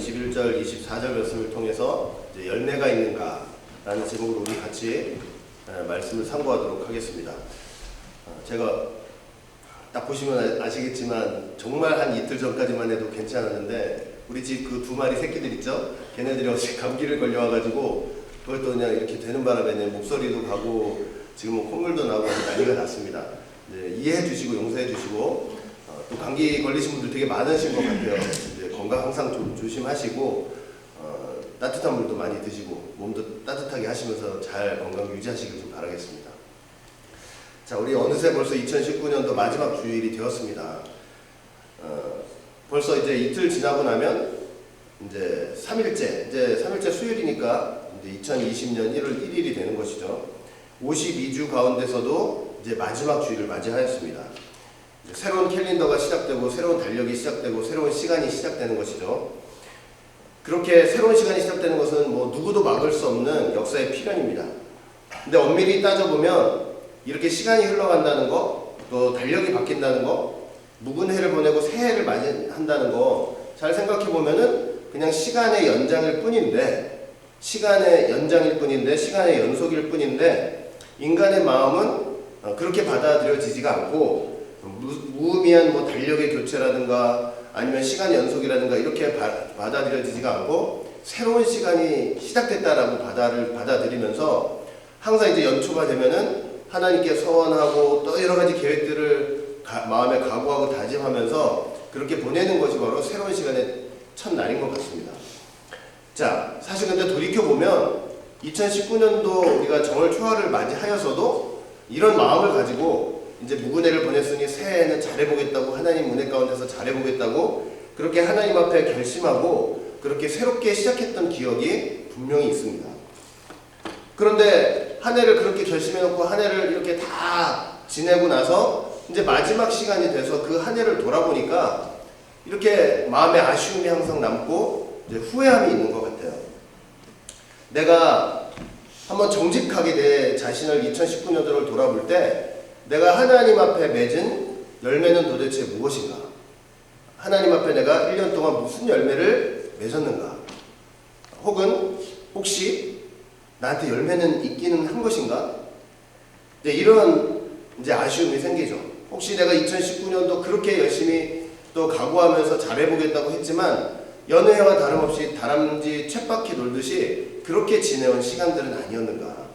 21절, 24절 말씀을 통해서 이제 열매가 있는가 라는 제목으로 우리 같이 말씀을 상고하도록 하겠습니다. 제가 딱 보시면 아시겠지만 정말 한 이틀 전까지만 해도 괜찮았는데 우리 집 그 두 마리 새끼들 있죠? 걔네들이 어제 감기를 걸려와가지고 그것도 그냥 이렇게 되는 바람에 목소리도 가고 지금 뭐 콧물도 나고 난리가 났습니다. 이해해 주시고 용서해 주시고 또 감기 걸리신 분들 되게 많으신 것 같아요. 이제 건강 항상 좀 조심하시고 따뜻한 물도 많이 드시고 몸도 따뜻하게 하시면서 잘 건강 유지하시길 좀 바라겠습니다. 자, 우리 어느새 벌써 2019년도 마지막 주일이 되었습니다. 벌써 이제 이틀 지나고 나면 이제 3일째 수요일이니까 이제 2020년 1월 1일이 되는 것이죠. 52주 가운데서도 이제 마지막 주일을 맞이하였습니다. 이제 새로운 캘린더가 시작되고 새로운 달력이 시작되고 새로운 시간이 시작되는 것이죠. 그렇게 새로운 시간이 시작되는 것은 뭐 누구도 막을 수 없는 역사의 필연입니다. 근데 엄밀히 따져보면 이렇게 시간이 흘러간다는 거, 또 달력이 바뀐다는 거, 묵은 해를 보내고 새해를 맞이한다는 거 잘 생각해 보면은 그냥 시간의 연장일 뿐인데 시간의 연속일 뿐인데 인간의 마음은 그렇게 받아들여지지가 않고 무의미한 뭐 달력의 교체라든가 아니면 시간 연속이라든가 이렇게 받아들여지지가 않고 새로운 시간이 시작됐다라고 받아들이면서 항상 이제 연초가 되면은 하나님께 서원하고 또 여러 가지 계획들을 마음에 각오하고 다짐하면서 그렇게 보내는 것이 바로 새로운 시간의 첫날인 것 같습니다. 자, 사실 근데 돌이켜보면 2019년도 우리가 정월 초하를 맞이하여서도 이런 마음을 가지고 이제 묵은 해를 보냈으니 새해에는 잘해보겠다고 하나님 은혜 가운데서 잘해보겠다고 그렇게 하나님 앞에 결심하고 그렇게 새롭게 시작했던 기억이 분명히 있습니다. 그런데 한 해를 그렇게 결심해놓고 한 해를 이렇게 다 지내고 나서 이제 마지막 시간이 돼서 그 한 해를 돌아보니까 이렇게 마음에 아쉬움이 항상 남고 이제 후회함이 있는 것 같아요. 내가 한번 정직하게 내 자신을 2019년도를 돌아볼 때 내가 하나님 앞에 맺은 열매는 도대체 무엇인가? 하나님 앞에 내가 1년 동안 무슨 열매를 맺었는가? 혹은 혹시 나한테 열매는 있기는 한 것인가? 이런 이제 아쉬움이 생기죠. 혹시 내가 2019년도 그렇게 열심히 또 각오하면서 잘해보겠다고 했지만 여느 해와 다름없이 다람쥐 쳇바퀴 돌듯이 그렇게 지내온 시간들은 아니었는가?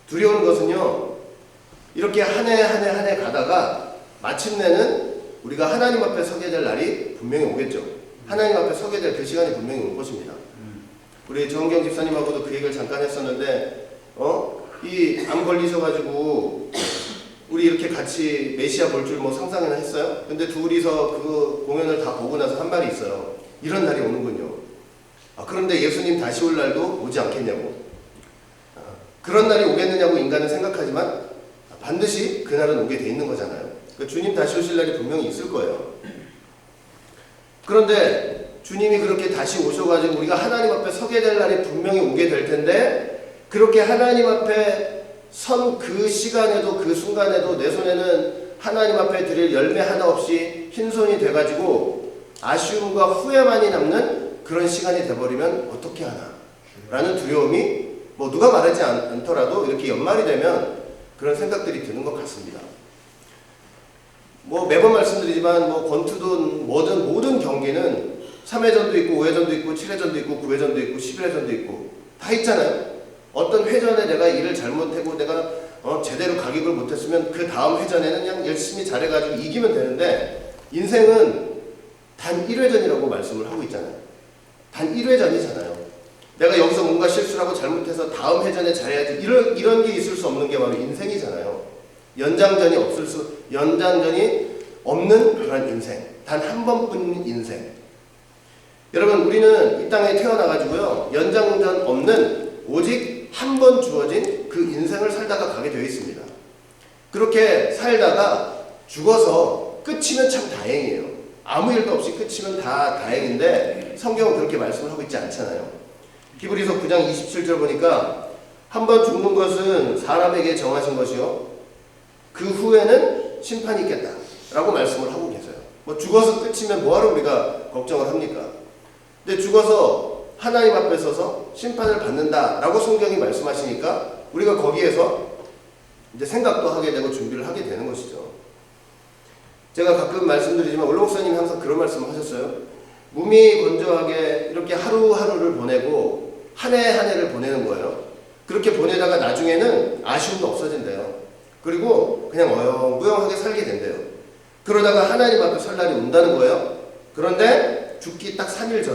두려운 것은요, 이렇게 한 해 가다가 마침내는 우리가 하나님 앞에 서게 될 날이 분명히 오겠죠. 하나님 앞에 서게 될 그 시간이 분명히 올 것입니다. 우리 정은경 집사님하고도 그 얘기를 잠깐 했었는데 이 암 걸리셔가지고 우리 이렇게 같이 메시아 볼 줄 뭐 상상이나 했어요? 근데 둘이서 그 공연을 다 보고 나서 한 말이 있어요. 이런 날이 오는군요. 그런데 예수님 다시 올 날도 오지 않겠냐고. 그런 날이 오겠느냐고 인간은 생각하지만 반드시 그날은 오게 돼 있는 거잖아요. 그러니까 주님 다시 오실 날이 분명히 있을 거예요. 그런데 주님이 그렇게 다시 오셔가지고 우리가 하나님 앞에 서게 될 날이 분명히 오게 될 텐데 그렇게 하나님 앞에 선 그 시간에도 그 순간에도 내 손에는 하나님 앞에 드릴 열매 하나 없이 흰손이 돼가지고 아쉬움과 후회만이 남는 그런 시간이 돼버리면 어떻게 하나 라는 두려움이 뭐 누가 말하지 않더라도 이렇게 연말이 되면 그런 생각들이 드는 것 같습니다. 뭐 매번 말씀드리지만 뭐 권투든 뭐든 모든 경기는 3회전도 있고 5회전도 있고 7회전도 있고 9회전도 있고 11회전도 있고 다 있잖아요. 어떤 회전에 내가 일을 잘못하고 내가 제대로 가격을 못했으면 그 다음 회전에는 그냥 열심히 잘해가지고 이기면 되는데 인생은 단 1회전이라고 말씀을 하고 있잖아요. 단 1회전이잖아요. 내가 여기서 뭔가 실수를 하고 잘못해서 다음 회전에 잘해야지 이런 게 있을 수 없는 게 바로 인생이잖아요. 연장전이 없는 그런 인생. 단 한 번뿐인 인생. 여러분 우리는 이 땅에 태어나가지고요. 연장전 없는 오직 한 번 주어진 그 인생을 살다가 가게 되어 있습니다. 그렇게 살다가 죽어서 끝이면 참 다행이에요. 아무 일도 없이 끝이면 다 다행인데 성경은 그렇게 말씀을 하고 있지 않잖아요. 히브리서 9장 27절 보니까 한 번 죽는 것은 사람에게 정하신 것이요 그 후에는 심판이 있겠다 라고 말씀을 하고 계세요. 뭐 죽어서 끝이면 뭐하러 우리가 걱정을 합니까? 근데 죽어서 하나님 앞에 서서 심판을 받는다라고 성경이 말씀하시니까 우리가 거기에서 이제 생각도 하게 되고 준비를 하게 되는 것이죠. 제가 가끔 말씀드리지만 원로 목사님이 항상 그런 말씀을 하셨어요. 무미건조하게 이렇게 하루하루를 보내고 한 해 한 해를 보내는 거예요. 그렇게 보내다가 나중에는 아쉬움도 없어진대요. 그리고 그냥 어영부영하게 살게 된대요. 그러다가 하나님 앞에 설 날이 온다는 거예요. 그런데 죽기 딱 3일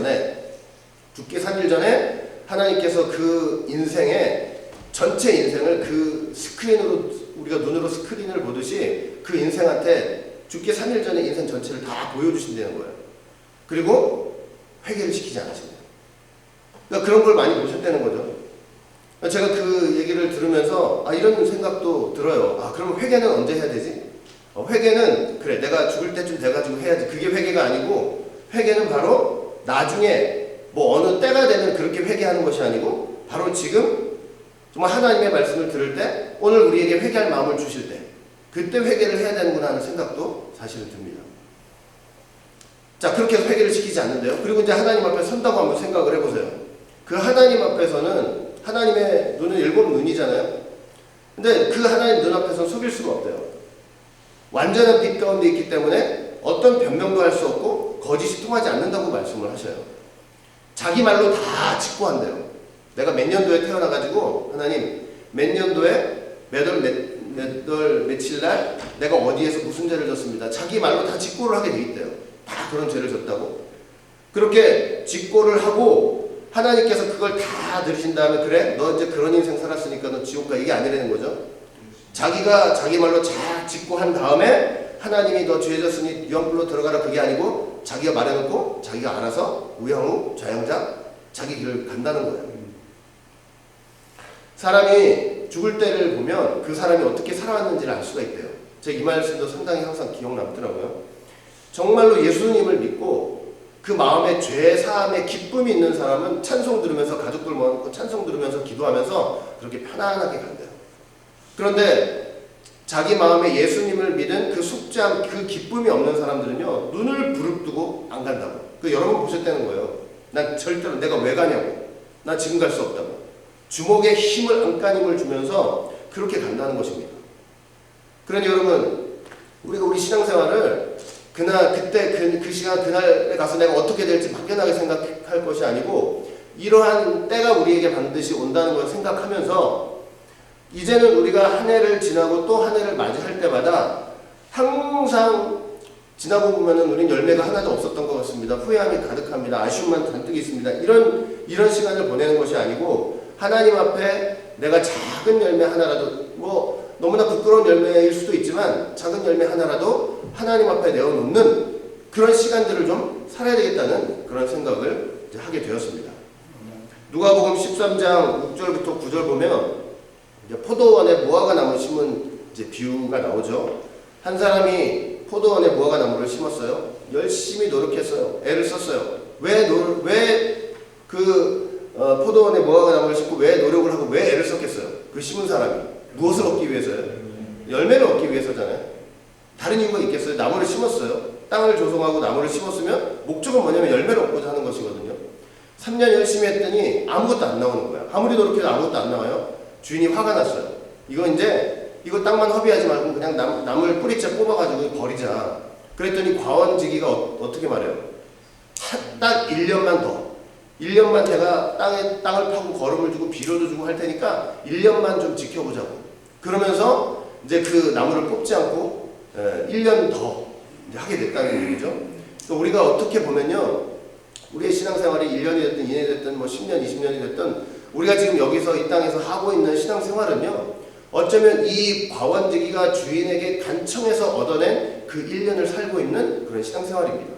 전에 하나님께서 그 인생의 전체 인생을 그 스크린으로, 우리가 눈으로 스크린을 보듯이 그 인생한테 죽기 3일 전에 인생 전체를 다 보여주신다는 거예요. 그리고 회개를 시키지 않으신대요. 그러니까 그런 걸 많이 보셨다는 거죠. 제가 그 얘기를 들으면서 이런 생각도 들어요. 그럼 회개는 언제 해야 되지? 회개는 그래, 내가 죽을 때쯤 돼가지고 해야지. 그게 회개가 아니고, 회개는 바로 나중에 뭐 어느 때가 되면 그렇게 회개하는 것이 아니고, 바로 지금 정말 하나님의 말씀을 들을 때, 오늘 우리에게 회개할 마음을 주실 때, 그때 회개를 해야 되는구나 하는 생각도 사실은 듭니다. 자, 그렇게 해서 회개를 시키지 않는데요. 그리고 이제 하나님 앞에 선다고 한번 생각을 해보세요. 그 하나님 앞에서는 하나님의 눈은 7눈이잖아요. 근데 그 하나님 눈 앞에서는 속일 수가 없대요. 완전한 빛 가운데 있기 때문에 어떤 변명도 할 수 없고 거짓이 통하지 않는다고 말씀을 하셔요. 자기 말로 다 직구한대요. 내가 몇 년도에 태어나가지고 하나님 몇 년도에 몇 월 며칠 날 내가 어디에서 무슨 죄를 졌습니다. 자기 말로 다 직고를 하게 돼 있대요. 다 그런 죄를 졌다고. 그렇게 직고를 하고 하나님께서 그걸 다 들으신 다음에 그래? 너 이제 그런 인생 살았으니까 너 지옥 가. 이게 아니라는 거죠. 자기가 자기 말로 잘 직고한 다음에 하나님이 너 죄 졌으니 유황불로 들어가라. 그게 아니고 자기가 말해놓고 자기가 알아서 우양우 좌양자 자기 길을 간다는 거예요. 사람이 죽을 때를 보면 그 사람이 어떻게 살아왔는지를 알 수가 있대요. 제가 이 말씀도 상당히 항상 기억 남더라고요. 정말로 예수님을 믿고 그 마음에 죄 사함의 기쁨이 있는 사람은 찬송 들으면서 가족들 모아놓고 찬송 들으면서 기도하면서 그렇게 편안하게 간대요. 그런데 자기 마음에 예수님을 믿은 그 숙제함, 그 기쁨이 없는 사람들은요, 눈을 부릅뜨고 안 간다고. 여러 번 보셨다는 거예요. 난 절대로 내가 왜 가냐고. 나 지금 갈 수 없다고. 주먹에 힘을, 안간힘을 주면서 그렇게 간다는 것입니다. 그러니 여러분, 우리가 우리 신앙생활을 그때 그 시간 그날에 가서 내가 어떻게 될지 막연하게 생각할 것이 아니고 이러한 때가 우리에게 반드시 온다는 걸 생각하면서 이제는 우리가 한 해를 지나고 또 한 해를 맞이할 때마다 항상 지나고 보면은 우린 열매가 하나도 없었던 것 같습니다. 후회함이 가득합니다. 아쉬움만 잔뜩 있습니다. 이런 시간을 보내는 것이 아니고 하나님 앞에 내가 작은 열매 하나라도, 뭐 너무나 부끄러운 열매일 수도 있지만 작은 열매 하나라도 하나님 앞에 내어놓는 그런 시간들을 좀 살아야 되겠다는 그런 생각을 이제 하게 되었습니다. 누가복음 13장 6절부터 9절 보면 이제 포도원에 무화과 나무 심은 이제 비유가 나오죠. 한 사람이 포도원에 무화과 나무를 심었어요. 열심히 노력했어요. 애를 썼어요. 포도원에 무화과 나무를 심고 왜 노력을 하고 왜 애를 썼겠어요? 그 심은 사람이 무엇을 얻기 위해서요? 열매를 얻기 위해서잖아요. 다른 이유가 있겠어요? 나무를 심었어요. 땅을 조성하고 나무를 심었으면 목적은 뭐냐면 열매를 얻고자 하는 것이거든요. 3년 열심히 했더니 아무것도 안 나오는 거야. 아무리 노력해도 아무것도 안 나와요. 주인이 화가 났어요. 이거 땅만 허비하지 말고 그냥 나물 뿌리째 뽑아가지고 버리자. 그랬더니 과원지기가 어떻게 말해요? 딱 1년만 더. 1년만 내가 땅을 파고 거름을 주고 비료도 주고 할 테니까 1년만 좀 지켜보자고. 그러면서 이제 그 나무를 뽑지 않고 1년 더 이제 하게 됐다는 얘기죠. 우리가 어떻게 보면요, 우리의 신앙생활이 1년이 됐든 2년이 됐든 뭐 10년, 20년이 됐든 우리가 지금 여기서 이 땅에서 하고 있는 신앙생활은요, 어쩌면 이 과원지기가 주인에게 간청해서 얻어낸 그 1년을 살고 있는 그런 신앙생활입니다.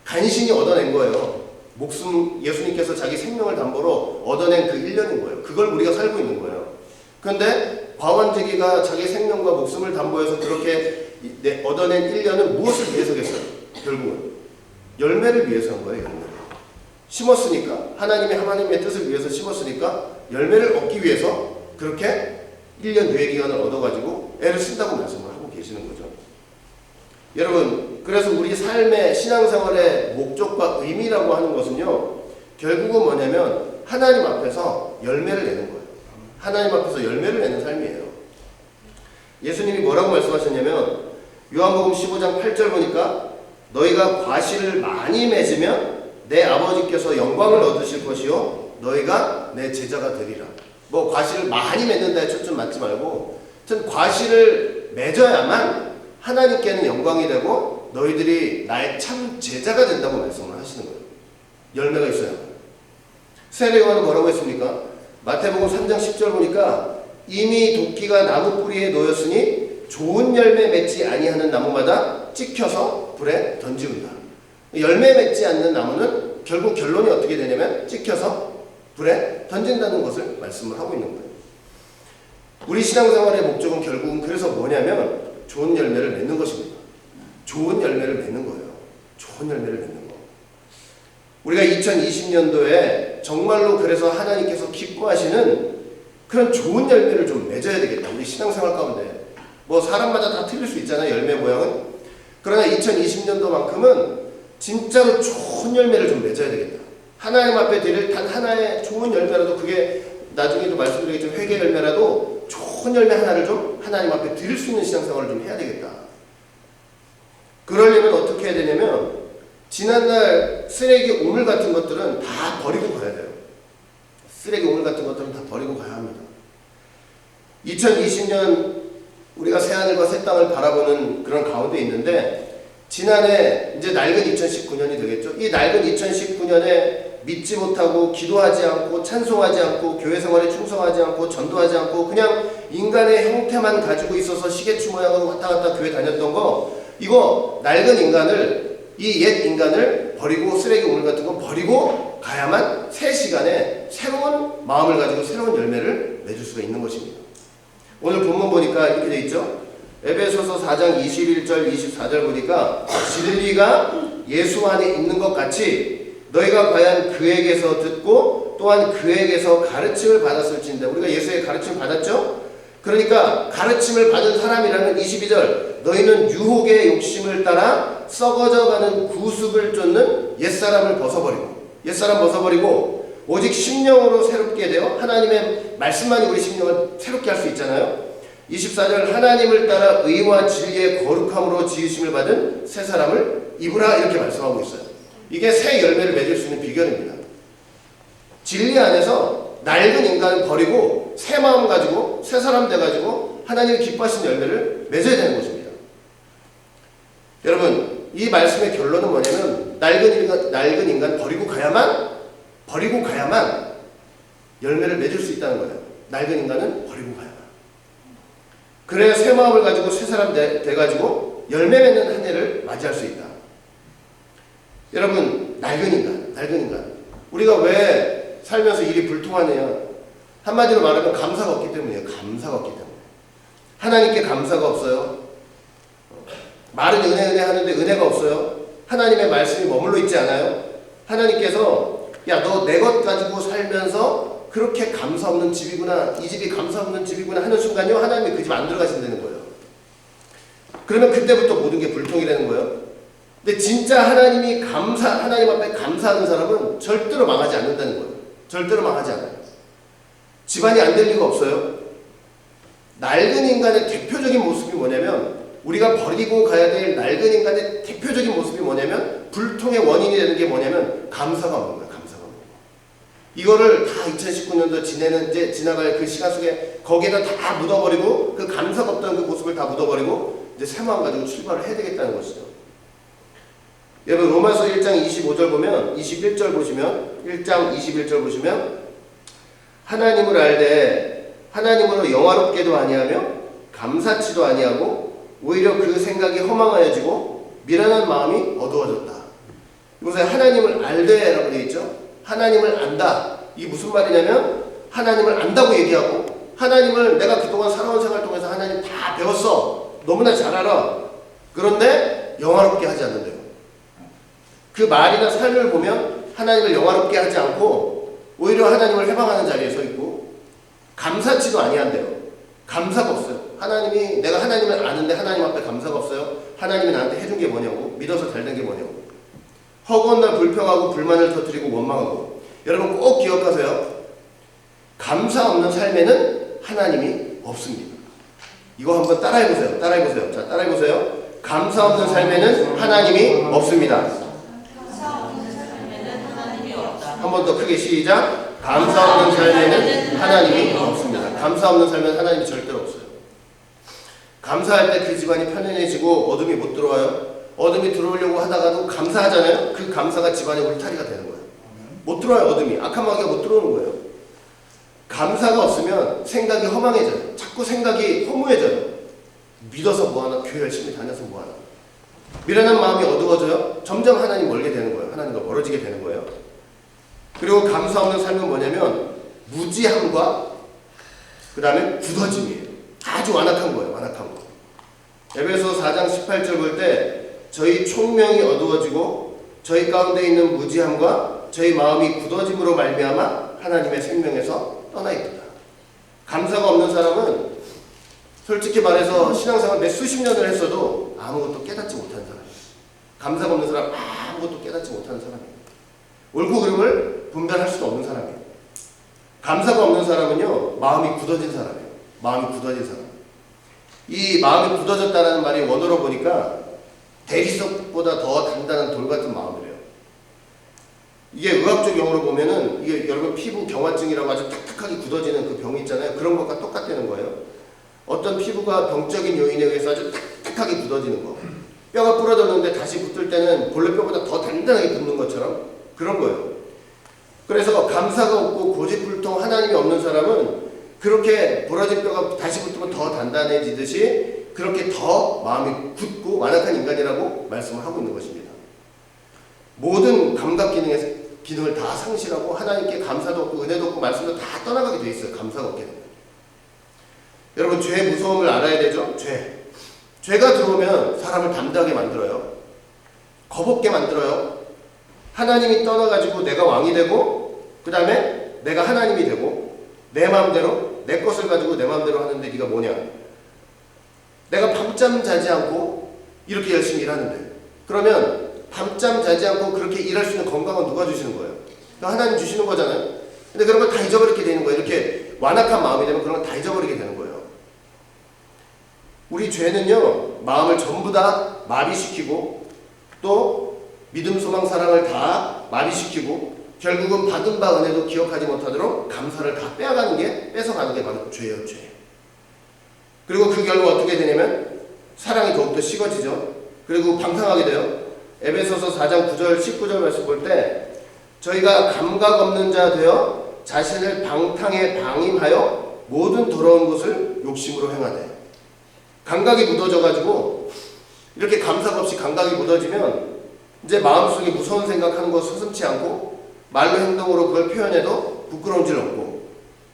간신히 얻어낸 거예요. 목숨, 예수님께서 자기 생명을 담보로 얻어낸 그 1년인 거예요. 그걸 우리가 살고 있는 거예요. 그런데 과원지기가 자기 생명과 목숨을 담보해서 그렇게 얻어낸 1년은 무엇을 위해서겠어요? 결국은 열매를 위해서 한 거예요. 열매를 심었으니까, 하나님의 뜻을 위해서 심었으니까 열매를 얻기 위해서 그렇게 1년 유예 기간을 얻어가지고 애를 쓴다고 말씀을 하고 계시는 거죠. 여러분, 그래서 우리 삶의 신앙생활의 목적과 의미라고 하는 것은요, 결국은 뭐냐면 하나님 앞에서 열매를 내는 거예요. 하나님 앞에서 열매를 내는 삶이에요. 예수님이 뭐라고 말씀하셨냐면 요한복음 15장 8절 보니까 너희가 과실을 많이 맺으면 내 아버지께서 영광을 얻으실 것이요 너희가 내 제자가 되리라. 뭐 과실을 많이 맺는다에 초점 맞지 말고 하여튼 과실을 맺어야만 하나님께는 영광이 되고 너희들이 나의 참 제자가 된다고 말씀을 하시는 거예요. 열매가 있어야만. 세례요한은 뭐라고 했습니까? 마태복음 3장 10절 보니까 이미 도끼가 나무 뿌리에 놓였으니 좋은 열매 맺지 아니하는 나무마다 찍혀서 불에 던지운다. 열매 맺지 않는 나무는 결국 결론이 어떻게 되냐면 찍혀서 불에 던진다는 것을 말씀을 하고 있는 거예요. 우리 신앙생활의 목적은 결국은 그래서 뭐냐면 좋은 열매를 맺는 것입니다. 좋은 열매를 맺는 거예요. 좋은 열매를 맺는 거. 우리가 2020년도에 정말로 그래서 하나님께서 기뻐하시는 그런 좋은 열매를 좀 맺어야 되겠다. 우리 신앙생활 가운데. 뭐 사람마다 다 틀릴 수 있잖아요. 열매 모양은. 그러나 2020년도만큼은 진짜로 좋은 열매를 좀 맺어야 되겠다. 하나님 앞에 드릴 단 하나의 좋은 열매라도 그게 나중에도 말씀드리겠지만 회개 열매라도 좋은 열매 하나를 좀 하나님 앞에 드릴 수 있는 신앙생활을 좀 해야 되겠다. 그러려면 어떻게 해야 되냐면 지난날 쓰레기 우물 같은 것들은 다 버리고 가야 돼요. 쓰레기 우물 같은 것들은 다 버리고 가야 합니다. 2020년 우리가 새하늘과 새 땅을 바라보는 그런 가운데 있는데 지난해 이제 낡은 2019년이 되겠죠. 이 낡은 2019년에 믿지 못하고 기도하지 않고 찬송하지 않고 교회 생활에 충성하지 않고 전도하지 않고 그냥 인간의 형태만 가지고 있어서 시계추 모양으로 왔다 갔다 교회 다녔던 거 이거 낡은 인간을 이 옛 인간을 버리고 쓰레기 우물 같은 거 버리고 가야만 새 시간에 새로운 마음을 가지고 새로운 열매를 맺을 수가 있는 것입니다. 오늘 본문 보니까 이렇게 돼 있죠. 에베소서 4장 21절 24절 보니까 진리가 예수 안에 있는 것 같이 너희가 과연 그에게서 듣고 또한 그에게서 가르침을 받았을진데 우리가 예수의 가르침을 받았죠? 그러니까 가르침을 받은 사람이라면 22절 너희는 유혹의 욕심을 따라 썩어져가는 구습을 쫓는 옛사람을 벗어버리고 오직 심령으로 새롭게 되어 하나님의 말씀만이 우리 심령을 새롭게 할 수 있잖아요. 24절 하나님을 따라 의와 진리의 거룩함으로 지으심을 받은 새 사람을 입으라 이렇게 말씀하고 있어요. 이게 새 열매를 맺을 수 있는 비결입니다. 진리 안에서 낡은 인간을 버리고 새 마음 가지고 새 사람 돼가지고 하나님이 기뻐하시는 열매를 맺어야 되는 것입니다. 여러분 이 말씀의 결론은 뭐냐면 낡은 인간 버리고 가야만 열매를 맺을 수 있다는 거예요. 낡은 인간은 버리고 가야만. 그래야 새 마음을 가지고 새 사람 돼가지고 열매 맺는 한 해를 맞이할 수 있다. 여러분 낡은 인간 우리가 왜 살면서 일이 불통하네요. 한마디로 말하면 감사가 없기 때문이에요. 감사가 없기 때문에. 하나님께 감사가 없어요. 말은 은혜 하는데 은혜가 없어요. 하나님의 말씀이 머물러 있지 않아요. 하나님께서 야 너 내 것 가지고 살면서 그렇게 감사 없는 집이구나 이 집이 감사 없는 집이구나 하는 순간요 하나님이 그 집 안 들어가신다는 거예요. 그러면 그때부터 모든 게 불통이라는 거예요. 근데 진짜 하나님 앞에 감사하는 사람은 절대로 망하지 않는다는 거예요. 절대로 망하지 않아요. 집안이 안 될 리가 없어요. 낡은 인간의 대표적인 모습이 뭐냐면 우리가 버리고 가야 될 낡은 인간의 대표적인 모습이 뭐냐면 불통의 원인이 되는 게 뭐냐면 감사가 없는 거예요. 감사가 없는 거. 이거를 다 2019년도 지나갈 그 시간 속에 거기에다 다 묻어버리고 그 감사가 없던 그 모습을 다 묻어버리고 이제 새 마음 가지고 출발을 해야 되겠다는 것이죠. 여러분 로마서 1장 25절 보면 21절 보시면 1장 21절 보시면 하나님을 알되 하나님으로 영화롭게도 아니하며 감사치도 아니하고 오히려 그 생각이 허망하여지고 미련한 마음이 어두워졌다. 이곳에 하나님을 알되라고 되어 있죠. 하나님을 안다. 이게 무슨 말이냐면 하나님을 안다고 얘기하고 하나님을 내가 그동안 살아온 생활 통해서 하나님 다 배웠어. 너무나 잘 알아. 그런데 영화롭게 하지 않는데요. 그 말이나 삶을 보면 하나님을 영화롭게 하지 않고 오히려 하나님을 해방하는 자리에 서 있고 감사치도 아니한대요. 감사가 없어요. 하나님이, 내가 하나님을 아는데 하나님 앞에 감사가 없어요? 하나님이 나한테 해준 게 뭐냐고? 믿어서 잘 된 게 뭐냐고? 허구한 날 불평하고 불만을 터뜨리고 원망하고. 여러분 꼭 기억하세요. 감사 없는 삶에는 하나님이 없습니다. 이거 한번 따라해보세요. 따라해보세요. 자, 따라해보세요. 감사 없는 삶에는 하나님이 없습니다. 한 번 더 크게 시작. 감사 없는 삶에는 하나님이 없습니다. 감사 없는 삶에는 하나님이 절대로 없어요. 감사할 때 그 집안이 편안해지고 어둠이 못 들어와요. 어둠이 들어오려고 하다가도 감사하잖아요. 그 감사가 집안의 울타리가 되는 거예요. 못 들어와요. 어둠이. 악한 마귀가 못 들어오는 거예요. 감사가 없으면 생각이 허망해져요. 자꾸 생각이 허무해져요. 믿어서 뭐하나, 교회 열심히 다녀서 뭐하나. 미련한 마음이 어두워져요. 점점 하나님 멀게 되는 거예요. 하나님과 멀어지게 되는 거예요. 그리고 감사 없는 삶은 뭐냐면 무지함과 그 다음에 굳어짐이에요. 아주 완악한 거예요. 완악한 거. 에베소 4장 18절 볼 때 저희 총명이 어두워지고 저희 가운데 있는 무지함과 저희 마음이 굳어짐으로 말미암아 하나님의 생명에서 떠나 있다. 감사가 없는 사람은 솔직히 말해서 신앙생활 몇 수십 년을 했어도 아무것도 깨닫지 못하는 사람이에요. 감사가 없는 사람 아무것도 깨닫지 못하는 사람이에요. 옳고 그름을 분별할 수도 없는 사람이에요. 감사가 없는 사람은요, 마음이 굳어진 사람이에요. 마음이 굳어진 사람. 이 마음이 굳어졌다는 말이 원어로 보니까 대리석보다 더 단단한 돌 같은 마음이래요. 이게 의학적 용어로 보면은 이게 여러분 피부 경화증이라고 아주 탁탁하게 굳어지는 그 병이 있잖아요. 그런 것과 똑같다는 거예요. 어떤 피부가 병적인 요인에 의해서 아주 탁탁하게 굳어지는 거. 뼈가 부러졌는데 다시 붙을 때는 본래 뼈보다 더 단단하게 붙는 것처럼 그런 거예요. 그래서 감사가 없고 고집불통 하나님이 없는 사람은 그렇게 부러진 뼈가 다시 붙으면 더 단단해지듯이 그렇게 더 마음이 굳고 완악한 인간이라고 말씀을 하고 있는 것입니다. 모든 감각 기능을 다 상실하고 하나님께 감사도 없고 은혜도 없고 말씀도 다 떠나가게 돼 있어요. 감사가 없게 되면. 여러분 죄의 무서움을 알아야 되죠? 죄가 들어오면 사람을 담대하게 만들어요. 겁없게 만들어요. 하나님이 떠나가지고 내가 왕이 되고 그 다음에 내가 하나님이 되고 내 마음대로 내 것을 가지고 내 마음대로 하는데 네가 뭐냐? 내가 밤잠 자지 않고 이렇게 열심히 일하는데 그러면 밤잠 자지 않고 그렇게 일할 수 있는 건강은 누가 주시는 거예요? 하나님 주시는 거잖아요. 근데 그런 걸 다 잊어버리게 되는 거예요. 이렇게 완악한 마음이 되면 그런 걸 다 잊어버리게 되는 거예요. 우리 죄는요, 마음을 전부 다 마비시키고 또 믿음, 소망, 사랑을 다 마비시키고 결국은 받은 바 은혜도 기억하지 못하도록 감사를 다 뺏어가는 게 바로 죄예요, 죄. 그리고 그 결과 어떻게 되냐면 사랑이 더욱더 식어지죠. 그리고 방탕하게 돼요. 에베소서 4장 9절 19절 말씀 볼 때 저희가 감각 없는 자 되어 자신을 방탕에 방임하여 모든 더러운 것을 욕심으로 행하되. 감각이 묻어져가지고 이렇게 감사가 없이 감각이 묻어지면 이제 마음속에 무서운 생각하는 거 서슴지 않고 말로 행동으로 그걸 표현해도 부끄러운 줄 없고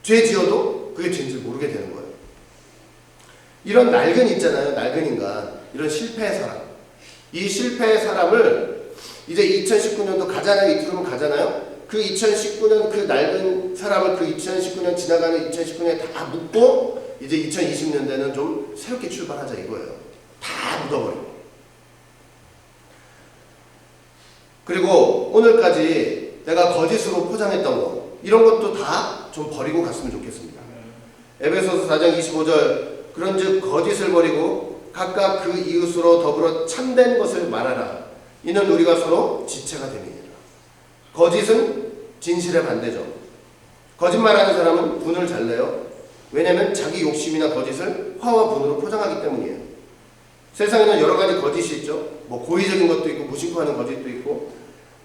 죄 지어도 그게 죄인 줄 모르게 되는 거예요. 이런 낡은 있잖아요. 낡은 인간. 이런 실패의 사람. 이 실패의 사람을 이제 2019년도 가잖아요. 이틀이면 가잖아요. 그 2019년 그 낡은 사람을 그 2019년 지나가는 2019년에 다 묻고 이제 2020년대는 좀 새롭게 출발하자 이거예요. 다 묻어버리고. 그리고 오늘까지 내가 거짓으로 포장했던 거 이런 것도 다 좀 버리고 갔으면 좋겠습니다. 에베소서 4장 25절 그런즉 거짓을 버리고 각각 그 이웃으로 더불어 참된 것을 말하라. 이는 우리가 서로 지체가 됨이니라. 거짓은 진실의 반대죠. 거짓말하는 사람은 분을 잘 내요. 왜냐하면 자기 욕심이나 거짓을 화와 분으로 포장하기 때문이에요. 세상에는 여러 가지 거짓이 있죠. 뭐 고의적인 것도 있고 무심코하는 거짓도 있고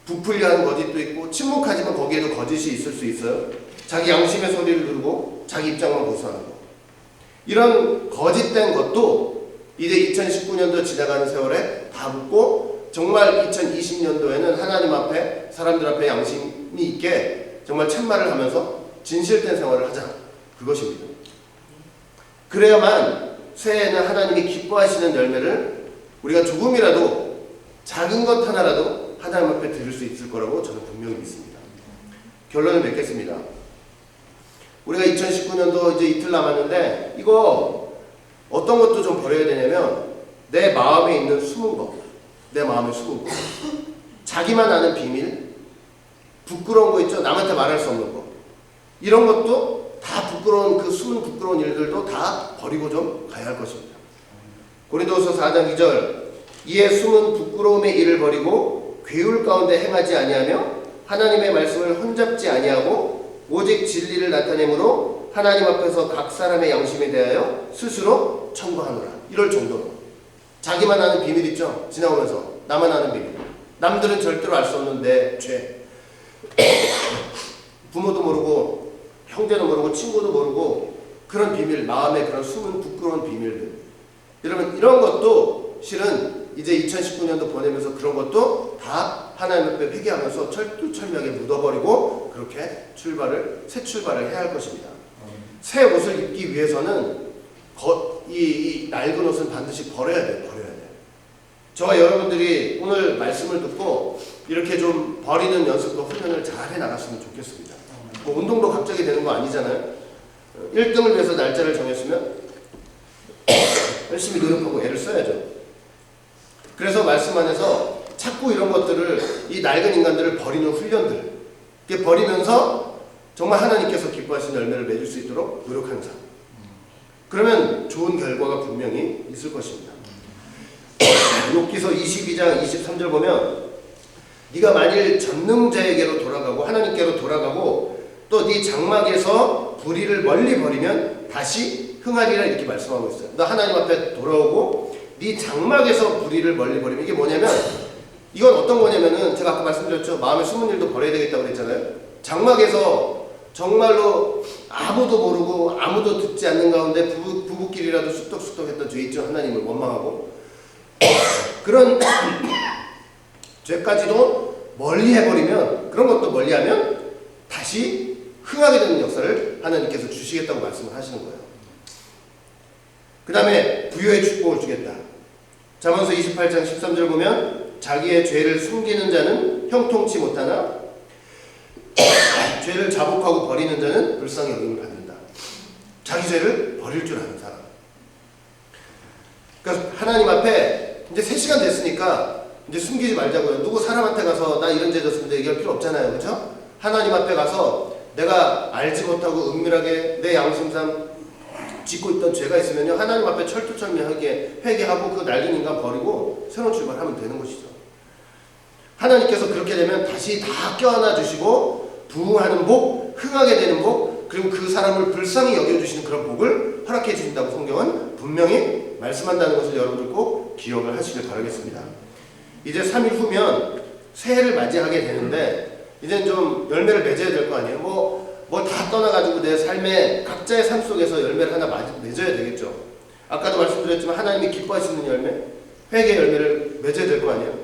부풀려 하는 거짓도 있고 침묵하지만 거기에도 거짓이 있을 수 있어요. 자기 양심의 소리를 누르고 자기 입장만 고수하는 거. 이런 거짓된 것도 이제 2019년도 지나가는 세월에 다 묻고 정말 2020년도에는 하나님 앞에 사람들 앞에 양심이 있게 정말 참말을 하면서 진실된 생활을 하자. 그것입니다. 그래야만 새해에는 하나님이 기뻐하시는 열매를 우리가 조금이라도 작은 것 하나라도 하나님 앞에 드릴 수 있을 거라고 저는 분명히 믿습니다. 결론을 맺겠습니다. 우리가 2019년도 이제 이틀 남았는데 이거 어떤 것도 좀 버려야 되냐면 내 마음에 있는 숨은 거, 내 마음에 숨은 거, 자기만 아는 비밀, 부끄러운 거 있죠? 남한테 말할 수 없는 거, 이런 것도 다 부끄러운 그 숨은 부끄러운 일들도 다 버리고 좀 가야 할 것입니다. 고린도후서 4장 2절, 이에 숨은 부끄러움의 일을 버리고 괴울 가운데 행하지 아니하며 하나님의 말씀을 헛잡지 아니하고 오직 진리를 나타내므로 하나님 앞에서 각 사람의 양심에 대하여 스스로 청구하노라. 이럴 정도로 자기만 아는 비밀 있죠? 지나오면서 나만 아는 비밀, 남들은 절대로 알 수 없는 내 죄, 부모도 모르고 형제도 모르고 친구도 모르고 그런 비밀, 마음의 그런 숨은 부끄러운 비밀들, 여러분 이런 것도 실은 이제 2019년도 보내면서 그런 것도 다 하나님 앞에 회개하면서 철두철미하게 묻어버리고 그렇게 새 출발을 해야 할 것입니다. 새 옷을 입기 위해서는 이 낡은 옷은 반드시 버려야 돼요. 저와 여러분들이 오늘 말씀을 듣고 이렇게 좀 버리는 연습과 훈련을 잘 해나갔으면 좋겠습니다. 뭐 운동도 갑자기 되는 거 아니잖아요. 1등을 위해서 날짜를 정했으면 열심히 노력하고 애를 써야죠. 그래서 말씀 안에서 자꾸 이런 것들을, 이 낡은 인간들을 버리는 훈련들, 이렇게 버리면서 정말 하나님께서 기뻐하시는 열매를 맺을 수 있도록 노력하는 삶. 그러면 좋은 결과가 분명히 있을 것입니다. 욥기서 22장 23절 보면 네가 만일 전능자에게로 돌아가고 하나님께로 돌아가고 또 네 장막에서 불의를 멀리 버리면 다시 흥하리라 이렇게 말씀하고 있어요. 너 하나님 앞에 돌아오고 네 장막에서 불의를 멀리 버리면, 이게 뭐냐면 이건 어떤 거냐면은 제가 아까 말씀드렸죠. 마음에 숨은 일도 버려야 되겠다고 그랬잖아요. 장막에서 정말로 아무도 모르고 아무도 듣지 않는 가운데 부부끼리라도 쑥덕쑥덕했던 죄 있죠. 하나님을 원망하고 그런 죄까지도 멀리 해버리면, 그런 것도 멀리하면 다시 흥하게 되는 역사를 하나님께서 주시겠다고 말씀을 하시는 거예요. 그 다음에 부요의 축복을 주겠다. 잠언서 28장 13절 보면 자기의 죄를 숨기는 자는 형통치 못하나 죄를 자복하고 버리는 자는 불쌍히 여김을 받는다. 자기 죄를 버릴 줄 아는 사람. 그러니까 하나님 앞에 이제 3시간 됐으니까 이제 숨기지 말자고요. 누구 사람한테 가서 나 이런 죄 졌습니다 얘기할 필요 없잖아요. 그렇죠? 하나님 앞에 가서 내가 알지 못하고 은밀하게 내 양심상 짓고 있던 죄가 있으면요, 하나님 앞에 철두철미하게 회개하고 그 낡은 인간 버리고 새로운 출발하면 되는 것이죠. 하나님께서 그렇게 되면 다시 다 껴안아 주시고 부흥하는 복, 흥하게 되는 복, 그리고 그 사람을 불쌍히 여겨주시는 그런 복을 허락해 주신다고 성경은 분명히 말씀한다는 것을 여러분들 꼭 기억을 하시길 바라겠습니다. 이제 3일 후면 새해를 맞이하게 되는데 이제 좀 열매를 맺어야 될 거 아니에요. 뭐 다 떠나가지고 내 삶의 각자의 삶 속에서 열매를 하나 맺어야 되겠죠. 아까도 말씀드렸지만 하나님이 기뻐하시는 열매, 회개 열매를 맺어야 될 거 아니에요.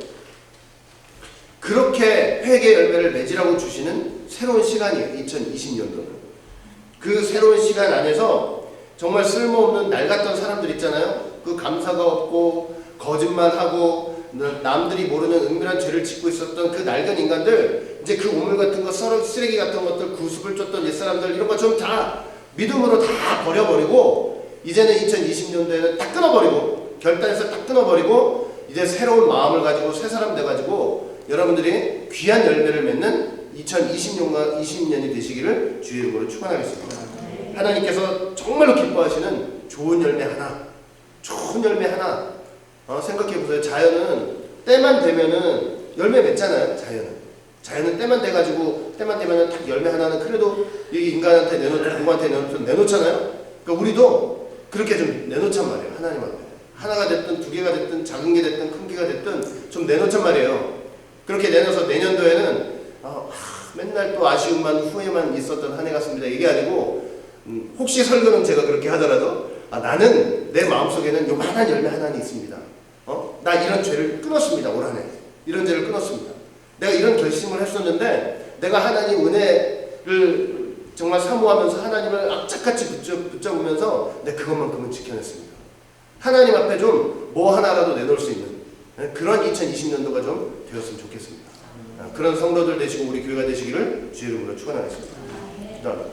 그렇게 회개 열매를 맺으라고 주시는 새로운 시간이에요. 2020년도는. 그 새로운 시간 안에서 정말 쓸모없는 낡았던 사람들 있잖아요. 그 감사가 없고 거짓말하고 남들이 모르는 은밀한 죄를 짓고 있었던 그 낡은 인간들, 이제 그 우물 같은 거, 쓰레기 같은 것들, 구습을 쫓던 옛사람들, 이런 거 좀 다 믿음으로 다 버려버리고 이제는 2020년도에는 딱 끊어버리고, 결단해서 딱 끊어버리고 이제 새로운 마음을 가지고 새 사람 돼가지고 여러분들이 귀한 열매를 맺는 2020년이 되시기를 주의 이름으로 축원하겠습니다. 하나님께서 정말로 기뻐하시는 좋은 열매 하나, 좋은 열매 하나, 생각해보세요. 자연은 때만 되면은 열매 맺잖아요. 자연은 때만 돼가지고 때만 되면은 딱 열매 하나는 그래도 이 인간한테 누구한테 내놓잖아요. 그러니까 우리도 그렇게 좀 내놓잔 말이에요. 하나님 앞에 하나가 됐든 두 개가 됐든 작은 게 됐든 큰 개가 됐든 좀 내놓잔 말이에요. 그렇게 내놔서 내년도에는 맨날 또 아쉬움만 후회만 있었던 한 해 같습니다. 이게 아니고 혹시 설교는 제가 그렇게 하더라도 나는 내 마음속에는 요만한 열매 하나는 있습니다. 나 이런 죄를 끊었습니다. 올 한 해 이런 죄를 끊었습니다. 내가 이런 결심을 했었는데 내가 하나님 은혜를 정말 사모하면서 하나님을 악착같이 붙잡으면서 내가 그것만큼은 지켜냈습니다. 하나님 앞에 좀 뭐 하나라도 내놓을 수 있는 그런 2020년도가 좀 되었으면 좋겠습니다. 그런 성도들 되시고 우리 교회가 되시기를 주의 이름으로 축원하겠습니다. 기도합니다.